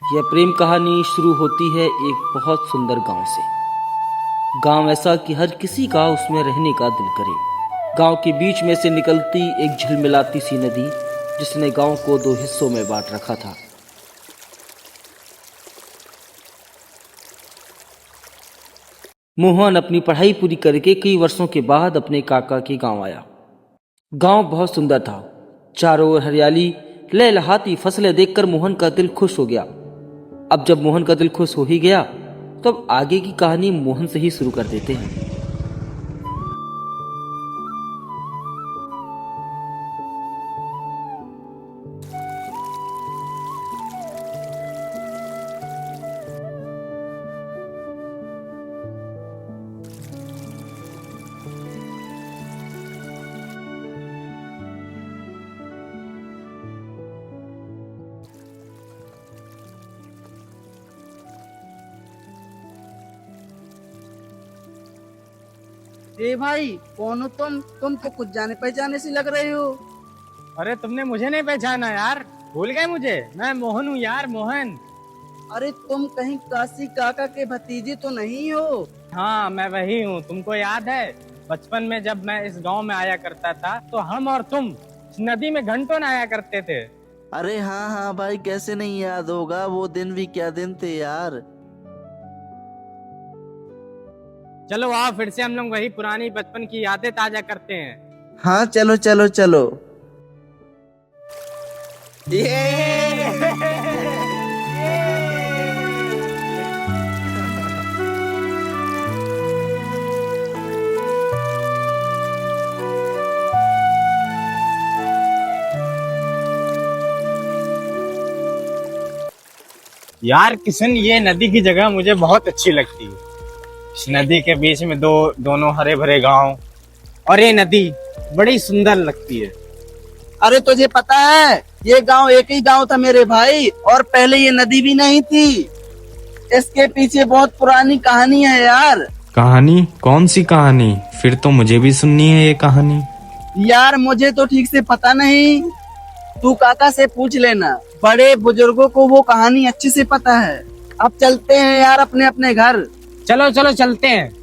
यह प्रेम कहानी शुरू होती है एक बहुत सुंदर गांव से। गांव ऐसा कि हर किसी का उसमें रहने का दिल करे। गांव के बीच में से निकलती एक झिलमिलाती सी नदी जिसने गांव को दो हिस्सों में बांट रखा था। मोहन अपनी पढ़ाई पूरी करके कई वर्षों के बाद अपने काका के गांव आया। गांव बहुत सुंदर था। चारों ओर हरियाली, लहलहाती फसलें देखकर मोहन का दिल खुश हो गया। अब जब मोहन का दिल खुश हो ही गया तो अब आगे की कहानी मोहन से ही शुरू कर देते हैं। ए भाई, कौन हो तुम तो कुछ जाने पहचाने से लग रहे हो। अरे तुमने मुझे नहीं पहचाना यार, भूल गए मुझे? मैं मोहन हूँ यार, मोहन। अरे तुम कहीं काशी काका के भतीजे तो नहीं हो। हाँ मैं वही हूँ। तुमको याद है बचपन में जब मैं इस गांव में आया करता था तो हम और तुम इस नदी में घंटों नहाया करते थे। अरे हाँ हाँ भाई, कैसे नहीं याद होगा, वो दिन भी क्या दिन थे यार। चलो आओ फिर से हम लोग वही पुरानी बचपन की यादें ताजा करते हैं। हाँ चलो चलो चलो। यार किशन, ये नदी की जगह मुझे बहुत अच्छी लगती है। इस नदी के बीच में दोनों हरे भरे गांव और ये नदी बड़ी सुंदर लगती है। अरे तुझे पता है, ये गांव एक ही गांव था मेरे भाई, और पहले ये नदी भी नहीं थी। इसके पीछे बहुत पुरानी कहानी है यार। कहानी? कौन सी कहानी? फिर तो मुझे भी सुननी है ये कहानी। यार मुझे तो ठीक से पता नहीं, तू काका से पूछ लेना, बड़े बुजुर्गों को वो कहानी अच्छे से पता है। अब चलते हैं यार अपने अपने घर। चलो चलो चलते हैं।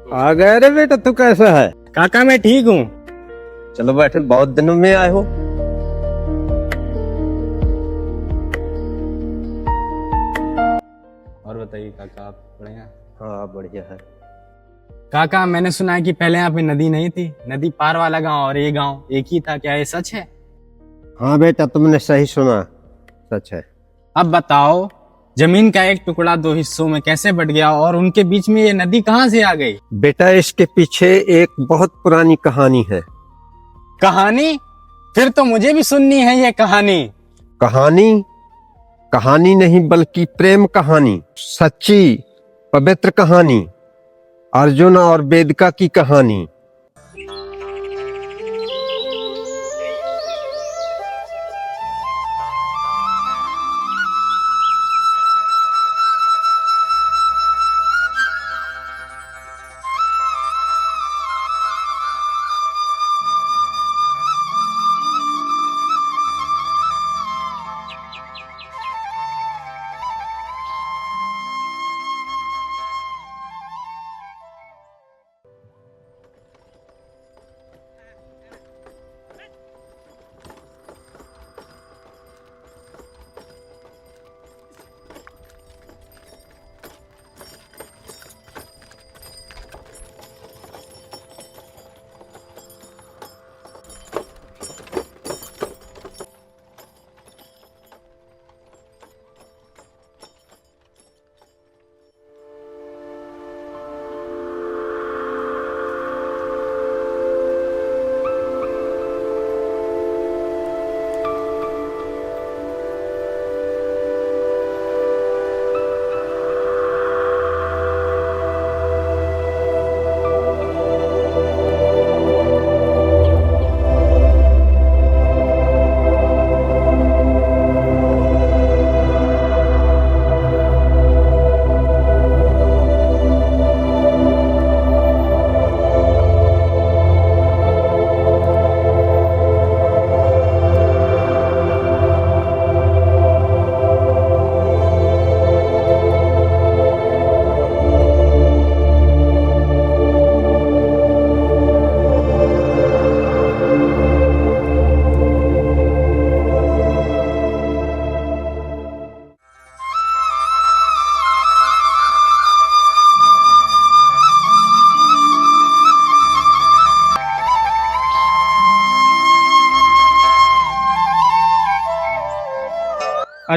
आ गए रे बेटा, तू कैसा है? काका मैं ठीक हूँ। चलो बैठे, बहुत दिनों में आए हो। और बताइए काका, आप बढ़िया? हाँ बढ़िया है। काका मैंने सुना है कि पहले यहाँ पे नदी नहीं थी, नदी पार वाला गांव और ये गांव एक ही था, क्या ये सच है? हाँ बेटा, तुमने सही सुना, सच है। अब बताओ, जमीन का एक टुकड़ा दो हिस्सों में कैसे बट गया और उनके बीच में ये नदी कहाँ से आ गई? बेटा इसके पीछे एक बहुत पुरानी कहानी है। कहानी? फिर तो मुझे भी सुननी है ये कहानी। कहानी? कहानी नहीं बल्कि प्रेम कहानी, सच्ची पवित्र कहानी, अर्जुन और वेदिका की कहानी।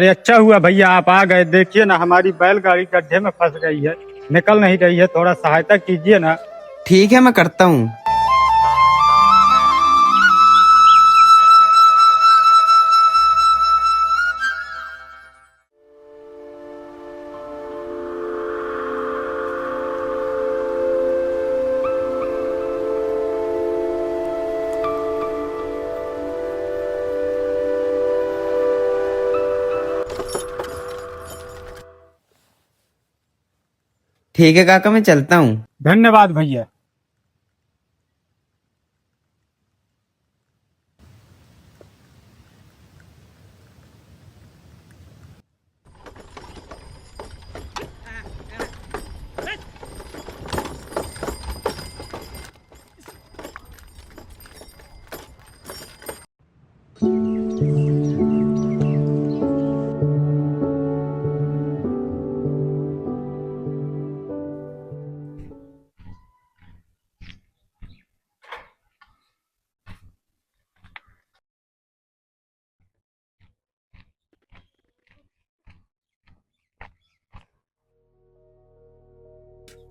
अरे अच्छा हुआ भैया आप आ गए। देखिए ना हमारी बैलगाड़ी गड्ढे में फंस गई है, निकल नहीं रही है। थोड़ा सहायता कीजिए ना। ठीक है, मैं करता हूँ। ठीक है काका, मैं चलता हूँ। धन्यवाद भैया।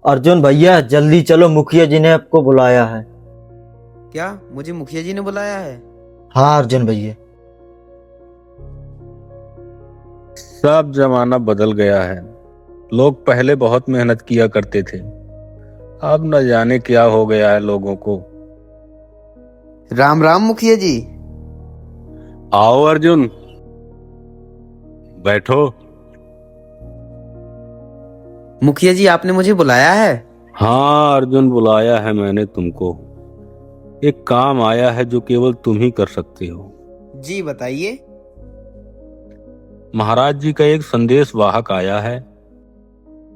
अर्जुन भैया जल्दी चलो, मुखिया जी ने आपको बुलाया है। क्या मुझे मुखिया जी ने बुलाया है? हाँ अर्जुन भैया। सब जमाना बदल गया है। लोग पहले बहुत मेहनत किया करते थे, अब न जाने क्या हो गया है लोगों को। राम राम मुखिया जी। आओ अर्जुन, बैठो। मुखिया जी आपने मुझे बुलाया है? हाँ अर्जुन, बुलाया है मैंने तुमको। एक काम आया है जो केवल तुम ही कर सकते हो। जी बताइए। महाराज जी का एक संदेश वाहक आया है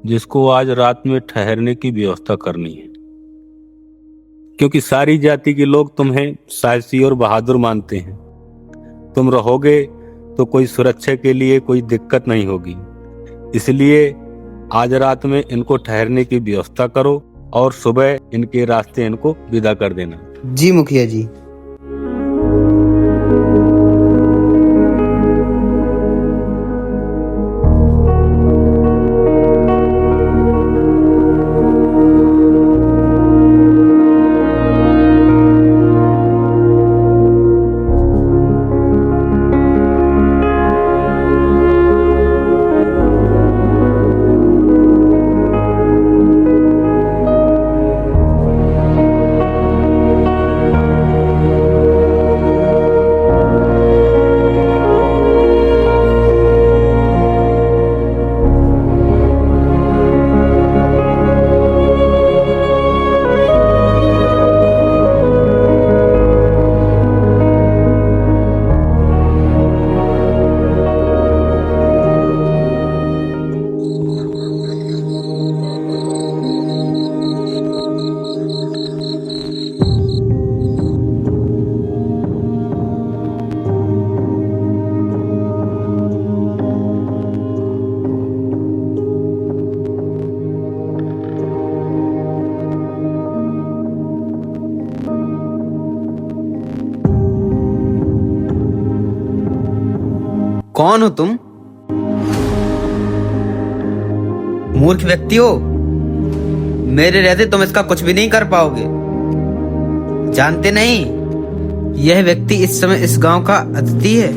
जिसको आज रात में ठहरने की व्यवस्था करनी है, क्योंकि सारी जाति के लोग तुम्हें साहसी और बहादुर मानते हैं। तुम रहोगे तो कोई सुरक्षा के लिए कोई दिक्कत नहीं होगी, इसलिए आज रात में इनको ठहरने की व्यवस्था करो और सुबह इनके रास्ते इनको विदा कर देना। जी मुखिया जी। कौन हो तुम? मूर्ख व्यक्ति हो, मेरे रहते तुम इसका कुछ भी नहीं कर पाओगे। जानते नहीं यह व्यक्ति इस समय इस गांव का अतिथि है।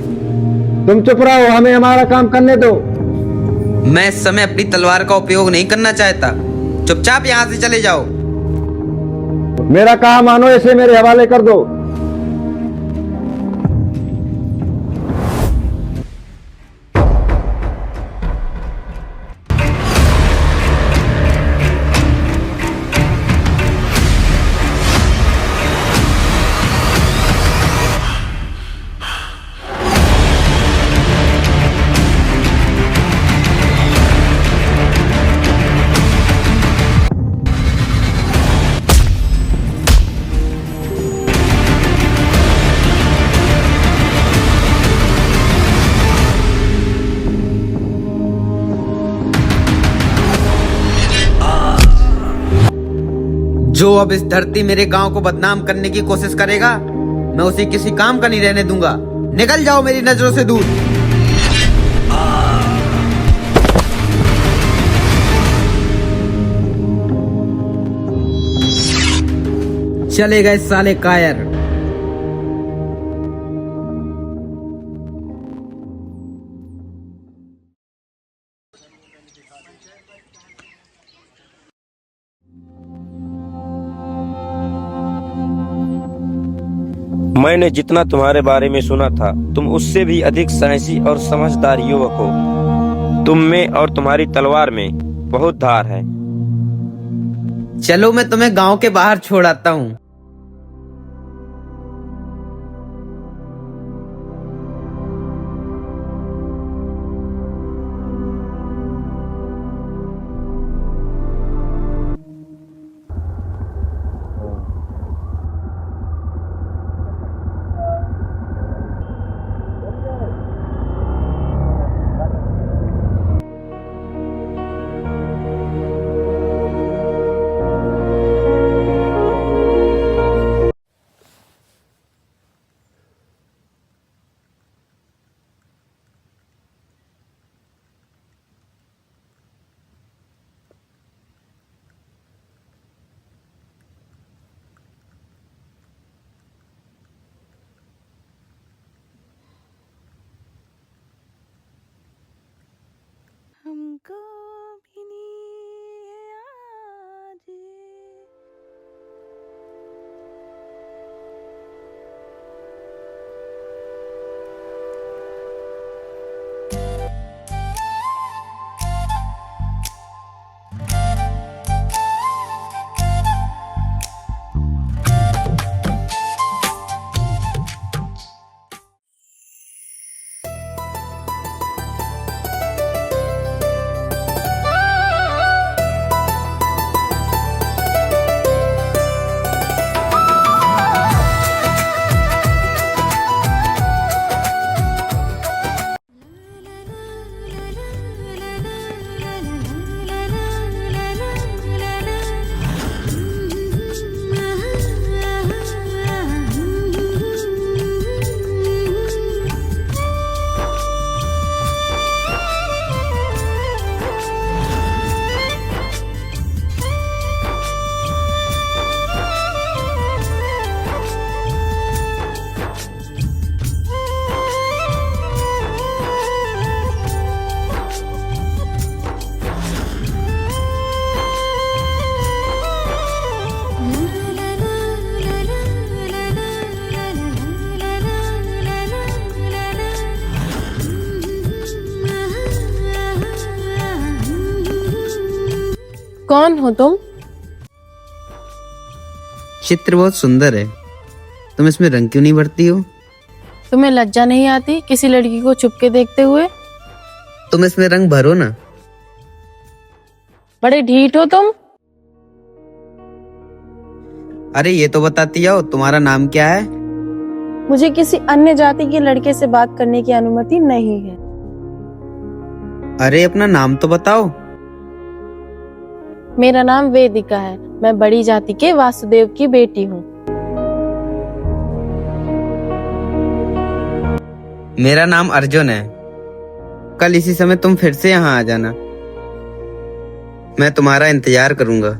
तुम चुप रहो, हमें हमारा काम करने दो। मैं इस समय अपनी तलवार का उपयोग नहीं करना चाहता। चुपचाप यहाँ से चले जाओ। मेरा काम मानो, इसे मेरे हवाले कर दो। जो अब इस धरती मेरे गांव को बदनाम करने की कोशिश करेगा, मैं उसे किसी काम का नहीं रहने दूंगा। निकल जाओ मेरी नजरों से दूर। चले गए साले कायर। मैंने जितना तुम्हारे बारे में सुना था, तुम उससे भी अधिक साहसी और समझदार युवक हो। तुम में और तुम्हारी तलवार में बहुत धार है। चलो मैं तुम्हें गांव के बाहर छोड़ आता हूँ। हमको भी नहीं है आज। कौन हो तुम? चित्र बहुत सुंदर है, तुम इसमें रंग क्यों नहीं भरती हो? तुम्हें लज्जा नहीं आती किसी लड़की को छुप के देखते हुए? तुम इसमें रंग भरो ना। बड़े ढीठ हो तुम। अरे ये तो बताती आओ, तुम्हारा नाम क्या है? मुझे किसी अन्य जाति के लड़के से बात करने की अनुमति नहीं है। अरे अपना नाम तो बताओ। मेरा नाम वेदिका है। मैं बड़ी जाति के वासुदेव की बेटी हूँ। मेरा नाम अर्जुन है। कल इसी समय तुम फिर से यहाँ आ जाना, मैं तुम्हारा इंतजार करूंगा।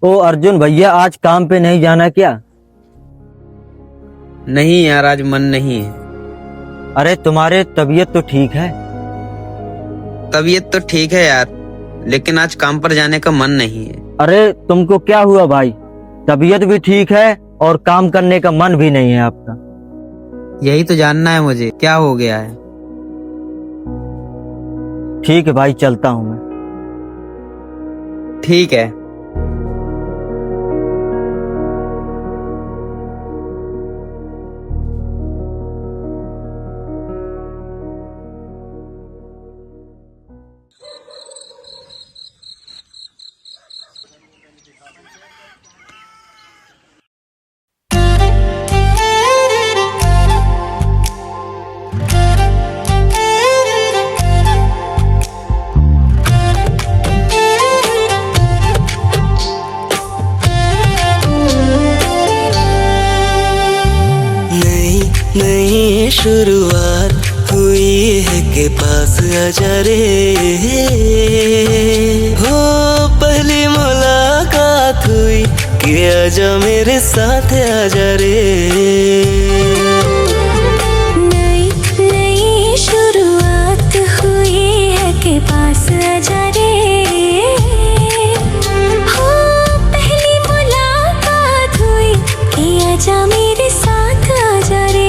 ओ अर्जुन भैया, आज काम पे नहीं जाना क्या? नहीं यार, आज मन नहीं है। अरे तुम्हारे तबीयत तो ठीक है? तबीयत तो ठीक है यार, लेकिन आज काम पर जाने का मन नहीं है। अरे तुमको क्या हुआ भाई? तबीयत भी ठीक है और काम करने का मन भी नहीं है आपका। यही तो जानना है मुझे, क्या हो गया है। ठीक है भाई, चलता हूँ मैं। ठीक है। नई शुरुआत हुई है के पास आजा रे, हो पहली मुलाकात हुई कि आजा मेरे साथ आजा रे। नई नई शुरुआत हुई है के पास आजा रे, हो पहली मुलाकात हुई कि आजा मेरे साथ आजा रे।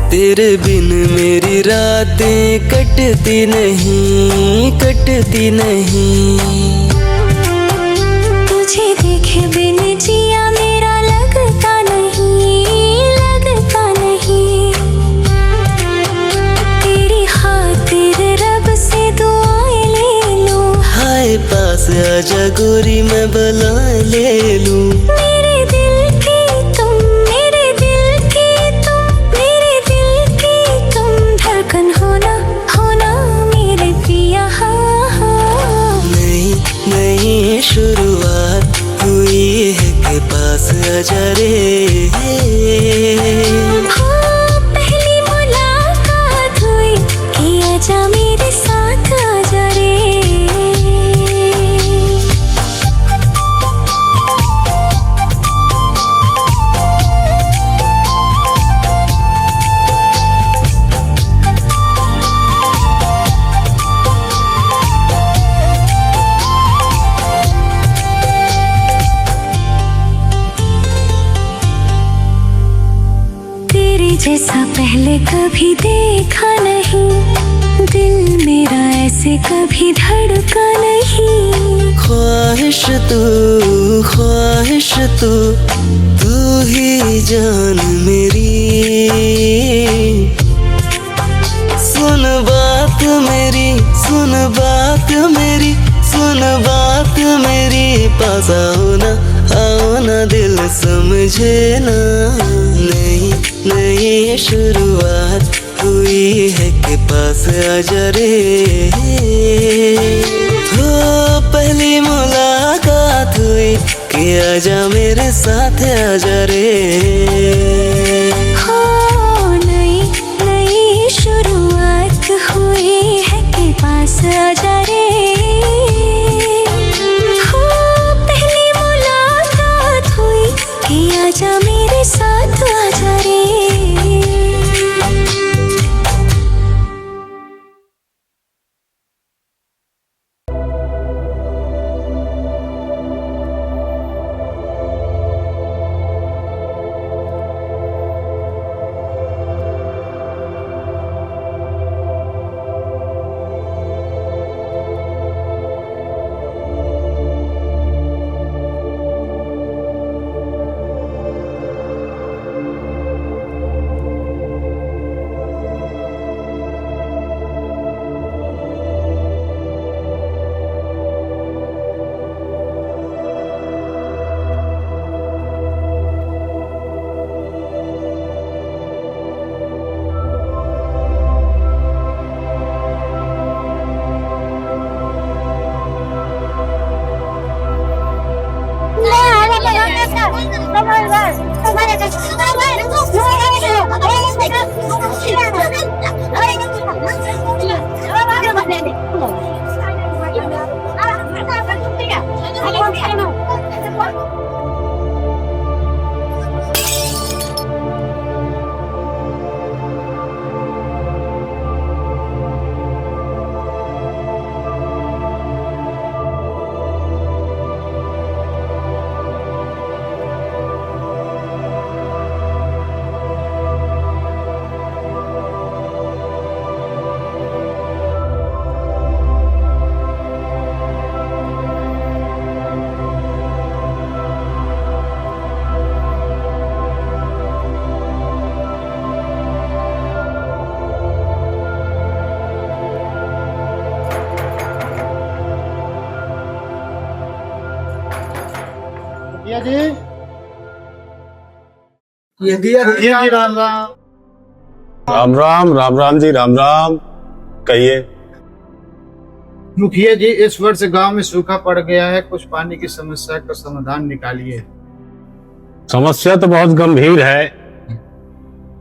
तेरे बिन मेरी रातें कटती नहीं, कटती नहीं। तुझे देखे बिन जिया मेरा लगता नहीं, लगता नहीं। तेरी खातिर रब से दुआएं ले लूं, हाय पास आजा गोरी मैं बुला ले लूं। मेरे दिल की तुम, मेरे दिल की तुम, मेरे दिल की तुम धड़कन होना, होना मेरे पिया। हाँ हाँ नई नई शुरुआत हुई है के पास आजा रे, हो पहली मुलाकात हुई कि आजा मेरे साथ आजा रे। तेरे जैसा पहले कभी देखा नहीं, दिल मेरा ऐसे कभी धड़का नहीं। ख्वाहिश तू, तू ही जान मेरी। सुन बात मेरी, सुन बात मेरी, सुन बात मेरी। पास आओ ना दिल समझे ना। नई नई शुरुआत हुई है के पास आजा रे, हो पहली मुलाकात हुई कि आजा मेरे साथ आजा रे। हो नई नई शुरुआत हुई है के पास आजा रे, हो पहली मुलाकात हुई कि आजा मेरे साथ आजा रे। जी। ये दिया जी, राम राम। राम राम राम राम जी, राम राम। कहिए। मुखिया जी, इस वर्ष गांव में सूखा पड़ गया है, कुछ पानी की समस्या का समाधान निकालिए। समस्या तो बहुत गंभीर है,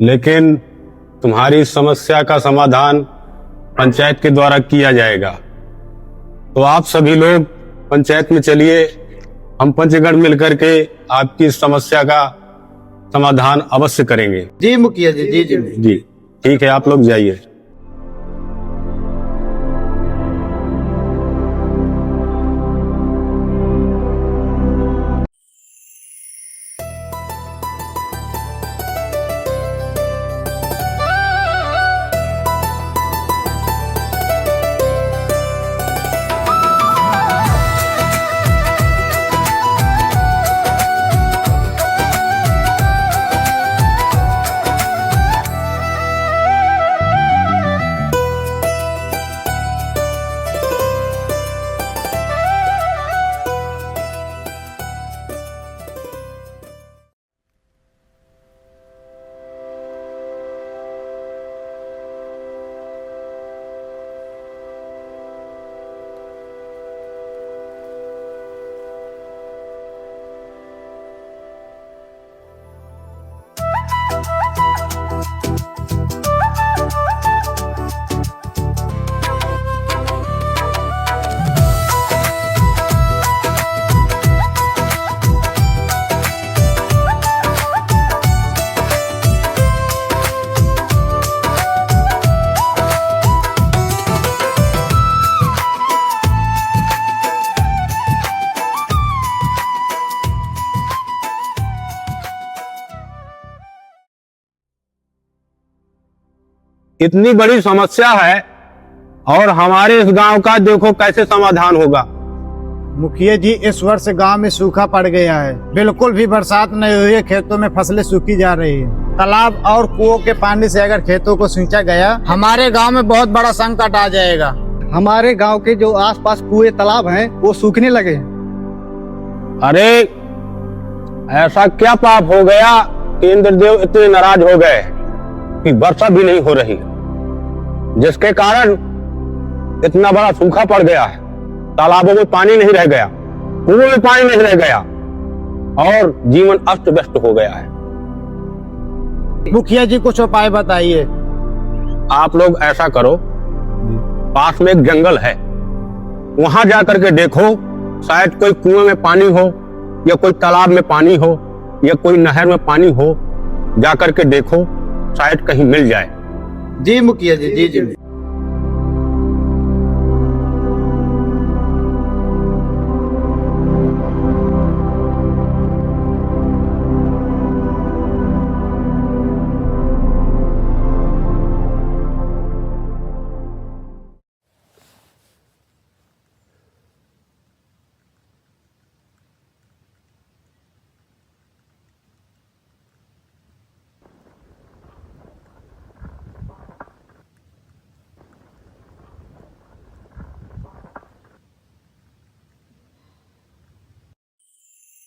लेकिन तुम्हारी इस समस्या का समाधान पंचायत के द्वारा किया जाएगा। तो आप सभी लोग पंचायत में चलिए, हम पंचगण मिलकर के आपकी इस समस्या का समाधान अवश्य करेंगे। जी मुखिया जी, जी जी जी ठीक है, आप लोग जाइए। इतनी बड़ी समस्या है और हमारे इस गांव का देखो कैसे समाधान होगा। मुखिया जी, इस वर्ष गांव में सूखा पड़ गया है, बिल्कुल भी बरसात नहीं हुई है, खेतों में फसलें सूखी जा रही है। तालाब और कुओं के पानी से अगर खेतों को सींचा गया, हमारे गांव में बहुत बड़ा संकट आ जाएगा। हमारे गांव के जो आसपास कुएं तालाब हैं वो सूखने लगे। अरे ऐसा क्या पाप हो गया कि इंद्रदेव इतने नाराज हो गए कि वर्षा भी नहीं हो रही, जिसके कारण इतना बड़ा सूखा पड़ गया है। तालाबों में पानी नहीं रह गया, कुओं में पानी नहीं रह गया और जीवन अस्त व्यस्त हो गया है। मुखिया जी, कुछ उपाय बताइए। आप लोग ऐसा करो, पास में एक जंगल है, वहां जाकर के देखो, शायद कोई कुएं में पानी हो या कोई तालाब में पानी हो या कोई नहर में पानी हो, जाकर के देखो, शायद कहीं मिल जाए। जी मुखिया जी, जी जी।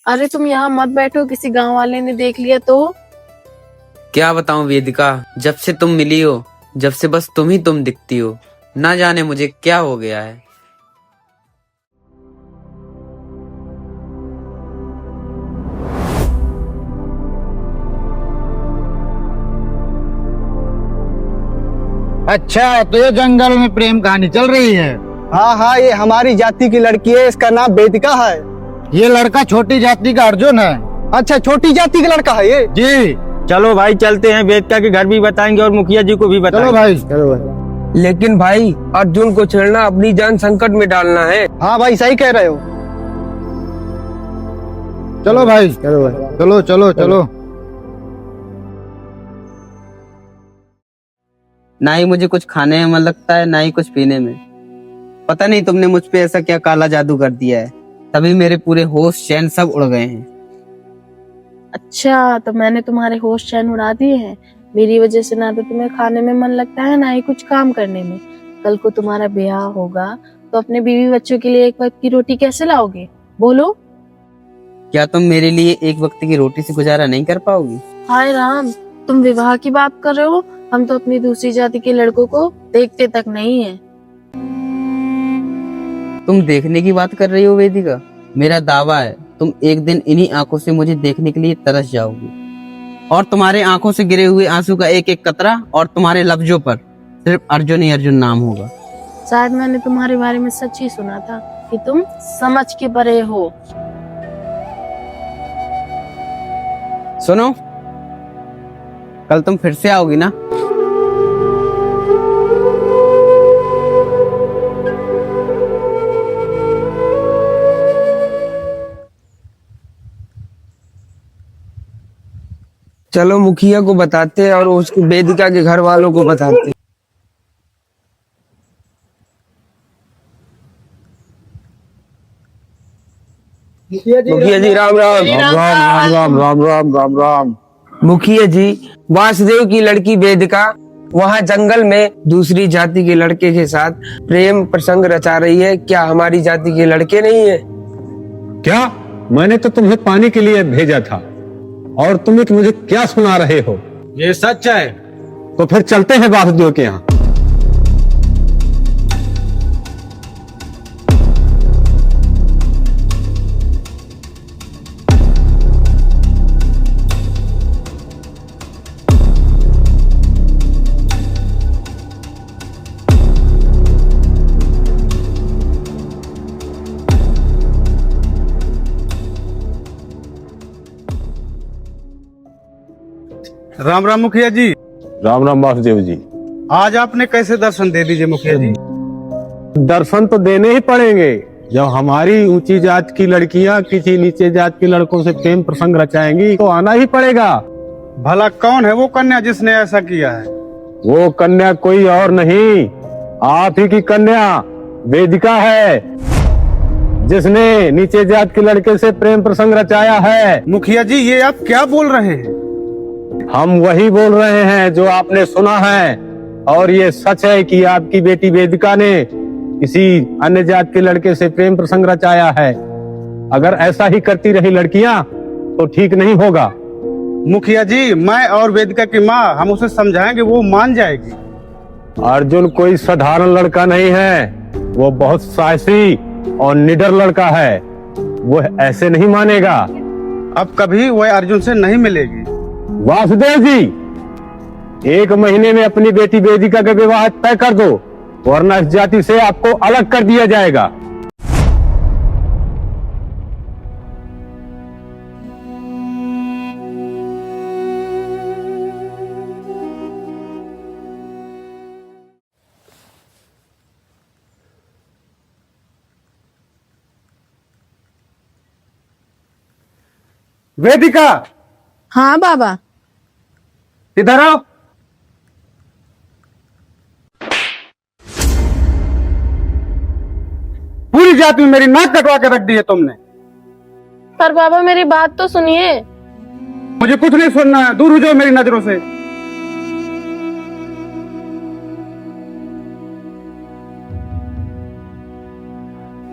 अरे तुम यहाँ मत बैठो, किसी गांव वाले ने देख लिया तो। क्या बताऊं वेदिका, जब से तुम मिली हो, जब से बस तुम दिखती हो, ना जाने मुझे क्या हो गया है। अच्छा, तो ये जंगल में प्रेम कहानी चल रही है। हाँ हाँ, ये हमारी जाति की लड़की है, इसका नाम वेदिका है। ये लड़का छोटी जाति का अर्जुन है। अच्छा, छोटी जाति का लड़का है ये। जी चलो भाई चलते हैं, वेदिका के घर भी बताएंगे और मुखिया जी को भी चलो बताएंगे। भाई, चलो भाई। लेकिन भाई अर्जुन को छेड़ना अपनी जान संकट में डालना है। हाँ भाई, सही कह रहे हो। चलो भाई, चलो भाई, चलो चलो चलो। ना ही मुझे कुछ खाने में मन लगता है, ना ही कुछ पीने में। पता नहीं तुमने मुझ पे ऐसा क्या काला जादू कर दिया है, तभी मेरे पूरे होश चैन सब उड़ गए हैं। अच्छा, तो मैंने तुम्हारे होश चैन उड़ा दिए हैं। मेरी वजह से ना तो तुम्हें खाने में मन लगता है, ना ही कुछ काम करने में। कल को तुम्हारा ब्याह होगा तो अपने बीवी बच्चों के लिए एक वक्त की रोटी कैसे लाओगे, बोलो। क्या तुम मेरे लिए एक वक्त की रोटी से गुजारा नहीं कर पाओगी? हाय राम, तुम विवाह की बात कर रहे हो? हम तो अपनी दूसरी जाति के लड़कों को देखते तक नहीं है। तुम देखने की बात कर रही हो वेदिका? मेरा दावा है तुम एक दिन इन्हीं आंखों से मुझे देखने के लिए तरस जाओगी, और तुम्हारे आंखों से गिरे हुए आंसू का एक एक कतरा और तुम्हारे लफ्जों पर सिर्फ अर्जुन ही अर्जुन नाम होगा। शायद मैंने तुम्हारे बारे में सच ही सुना था कि तुम समझ के परे हो। सुनो, कल तुम फिर से आओगी ना? चलो मुखिया को बताते हैं और उसकी वेदिका के घर वालों को बताते हैं। मुखिया जी राम राम। राम राम राम राम राम राम राम। मुखिया जी, वासुदेव की लड़की वेदिका वहाँ जंगल में दूसरी जाति के लड़के के साथ प्रेम प्रसंग रचा रही है। क्या हमारी जाति के लड़के नहीं है? क्या? मैंने तो तुम्हें पानी के लिए भेजा था और तुम मुझे क्या सुना रहे हो? ये सच है। तो फिर चलते हैं वासुदेव के यहाँ। राम राम मुखिया जी। राम राम वासुदेव जी। आज आपने कैसे दर्शन दे दीजिए मुखिया जी? दर्शन तो देने ही पड़ेंगे। जब हमारी ऊंची जात की लड़कियां किसी नीचे जात के लड़कों से प्रेम प्रसंग रचाएंगी तो आना ही पड़ेगा। भला कौन है वो कन्या जिसने ऐसा किया है? वो कन्या कोई और नहीं, आप ही की कन्या वेदिका है, जिसने नीचे जात के लड़के से प्रेम प्रसंग रचाया है। मुखिया जी, ये आप क्या बोल रहे हैं? हम वही बोल रहे हैं जो आपने सुना है, और ये सच है कि आपकी बेटी वेदिका ने किसी अन्य जात के लड़के से प्रेम प्रसंग रचाया है। अगर ऐसा ही करती रही लड़कियां तो ठीक नहीं होगा। मुखिया जी, मैं और वेदिका की माँ, हम उसे समझाएंगे, वो मान जाएगी। अर्जुन कोई साधारण लड़का नहीं है, वो बहुत साहसी और निडर लड़का है। वो ऐसे नहीं मानेगा। अब कभी वह अर्जुन से नहीं मिलेगी। वासुदेव जी, 1 महीने में अपनी बेटी वेदिका का विवाह तय कर दो, वरना इस जाति से आपको अलग कर दिया जाएगा। वेदिका, हाँ बाबा। इधर आओ। पूरी जात में मेरी नाक कटवा के रख दी है तुमने। पर बाबा मेरी बात तो सुनिए। मुझे कुछ नहीं सुनना है, दूर हो जाओ मेरी नजरों से।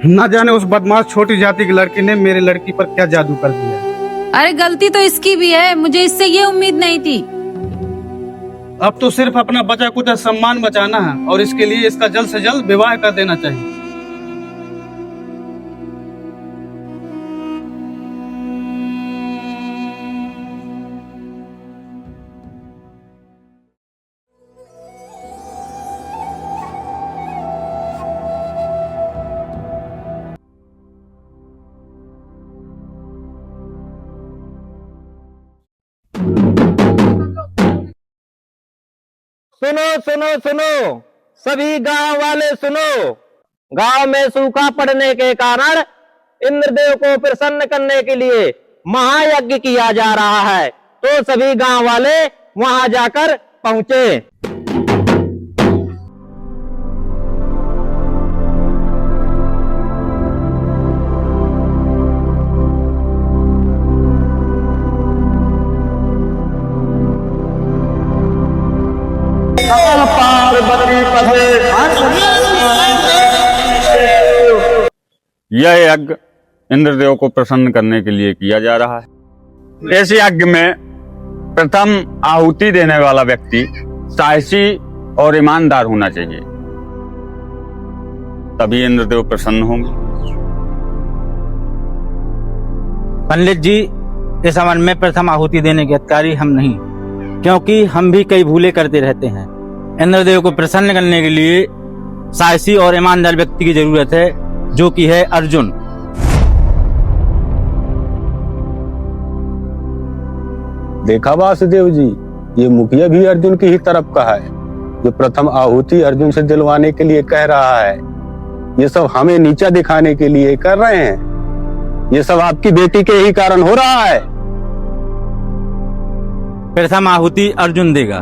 ना जाने उस बदमाश छोटी जाति की लड़की ने मेरी लड़की पर क्या जादू कर दिया। अरे गलती तो इसकी भी है, मुझे इससे ये उम्मीद नहीं थी। अब तो सिर्फ अपना बचा कुचा सम्मान बचाना है, और इसके लिए इसका जल्द से जल्द विवाह कर देना चाहिए। सुनो सुनो सुनो, सभी गांव वाले सुनो। गांव में सूखा पड़ने के कारण इंद्रदेव को प्रसन्न करने के लिए महायज्ञ किया जा रहा है, तो सभी गांव वाले वहां जाकर पहुंचे। यह यज्ञ इंद्रदेव को प्रसन्न करने के लिए किया जा रहा है। इस यज्ञ में प्रथम आहुति देने वाला व्यक्ति साहसी और ईमानदार होना चाहिए, तभी इंद्रदेव प्रसन्न होंगे। पंडित जी, इस हवन में प्रथम आहुति देने के अधिकारी हम नहीं, क्योंकि हम भी कई भूले करते रहते हैं। इंद्रदेव को प्रसन्न करने के लिए साहसी और ईमानदार व्यक्ति की जरूरत है, जो कि है अर्जुन। देखा वासुदेव जी, ये मुखिया भी अर्जुन की ही तरफ का है, जो प्रथम आहुति अर्जुन से दिलवाने के लिए कह रहा है। ये सब हमें नीचा दिखाने के लिए कर रहे हैं। ये सब आपकी बेटी के ही कारण हो रहा है। प्रथम आहुति अर्जुन देगा।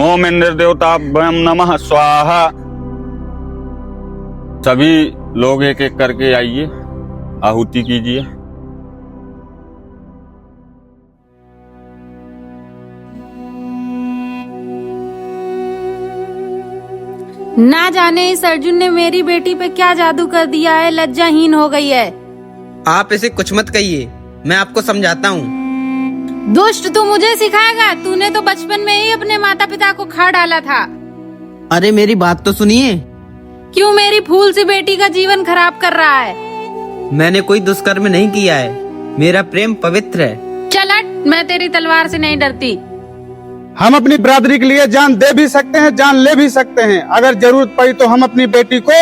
ओम इंद्र देवताभ्यं नमः स्वाहा। सभी लोग एक एक करके आइए, आहुति कीजिए। ना जाने इस अर्जुन ने मेरी बेटी पे क्या जादू कर दिया है, लज्जाहीन हो गई है। आप इसे कुछ मत कहिए, मैं आपको समझाता हूँ। दुष्ट, तू मुझे सिखाएगा? तूने तो बचपन में ही अपने माता पिता को खा डाला था। अरे मेरी बात तो सुनिए। क्यों मेरी फूल सी बेटी का जीवन खराब कर रहा है? मैंने कोई दुष्कर्म नहीं किया है, मेरा प्रेम पवित्र है। चल हट, मैं तेरी तलवार से नहीं डरती। हम अपनी बिरादरी के लिए जान दे भी सकते हैं, जान ले भी सकते हैं। अगर जरूरत पड़ी तो हम अपनी बेटी को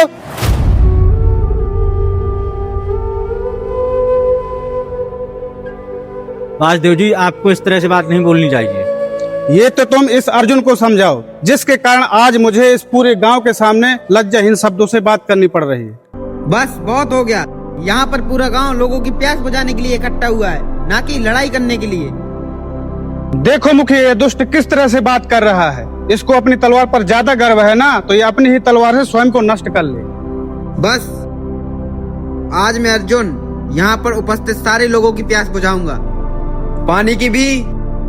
वासुदेव जी, आपको इस तरह से बात नहीं बोलनी चाहिए। ये तो तुम इस अर्जुन को समझाओ, जिसके कारण आज मुझे इस पूरे गांव के सामने लज्जाहीन शब्दों से बात करनी पड़ रही है। बस बहुत हो गया। यहाँ पर पूरा गांव लोगों की प्यास बुझाने के लिए इकट्ठा हुआ है, ना कि लड़ाई करने के लिए। देखो मुखिया, ये दुष्ट किस तरह से बात कर रहा है। इसको अपनी तलवार पर ज्यादा गर्व है ना, तो ये अपनी ही तलवार से स्वयं को नष्ट कर ले। बस आज मैं अर्जुन यहाँ पर उपस्थित सारे लोगों की प्यास बुझाऊंगा, पानी की भी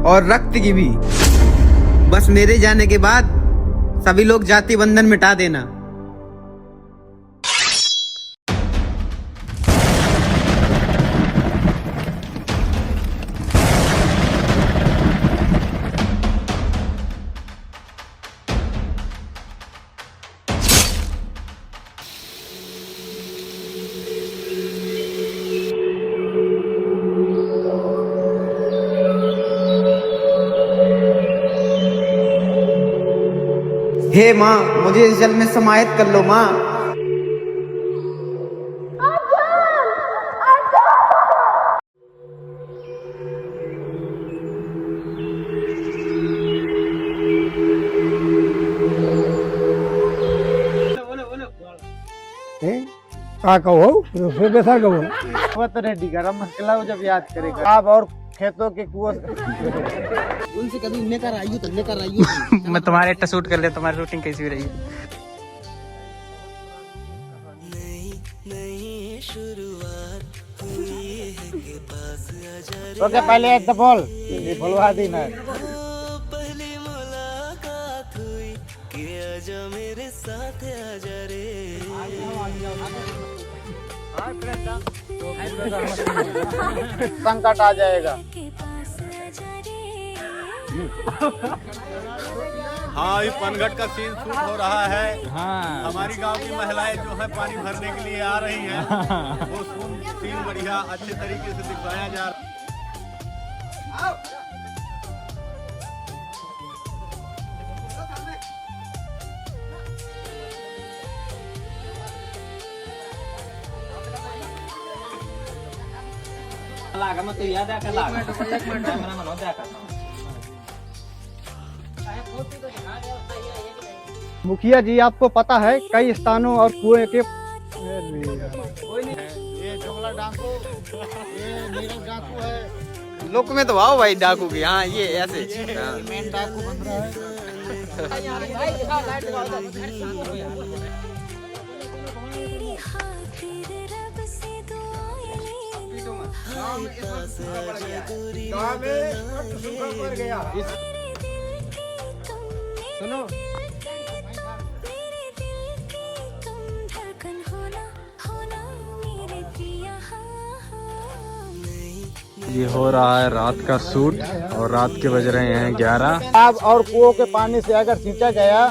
और रक्त की भी। बस मेरे जाने के बाद सभी लोग जाति बंधन मिटा देना। हे माँ, मुझे इस जल में समाहित कर लो माँ। का कहो बेसा कहो तो रेडी करा मसला जब याद करेगा। आप और खेतों के कुआं उनसे कभी लेकर आइयो तो लेकर आइयो। मैं तुम्हारे शूट कर ले, तुम्हारी शूटिंग कैसी हो रही है? ओके, पहले एक बोल बोलवा दी ना। पहली मुलाकात हुई कि आजा मेरे साथ आजा रे। संकट आ जाएगा। हाँ, ये पनघट का सीन शूट हो रहा है। हाँ, हमारी गांव की महिलाएं जो है पानी भरने के लिए आ रही हैं। वो सीन बढ़िया अच्छे तरीके से दिखाया जा रहा है। मुखिया जी, आपको पता है कई स्थानों और कुएं के ये जुमला डाकू, ये नीरज डाकू है। लोक में तो आओ भाई डाकू की। हाँ, ये ऐसे मेन डाकू बन रहा है। हाय पास आजा दूरी न बनाए। सुनो धड़कन होना होना मेरे पिया ये हो रहा है रात का शूट और रात के बज रहे हैं 11। तालाब और कुओं के पानी से अगर सींचा गया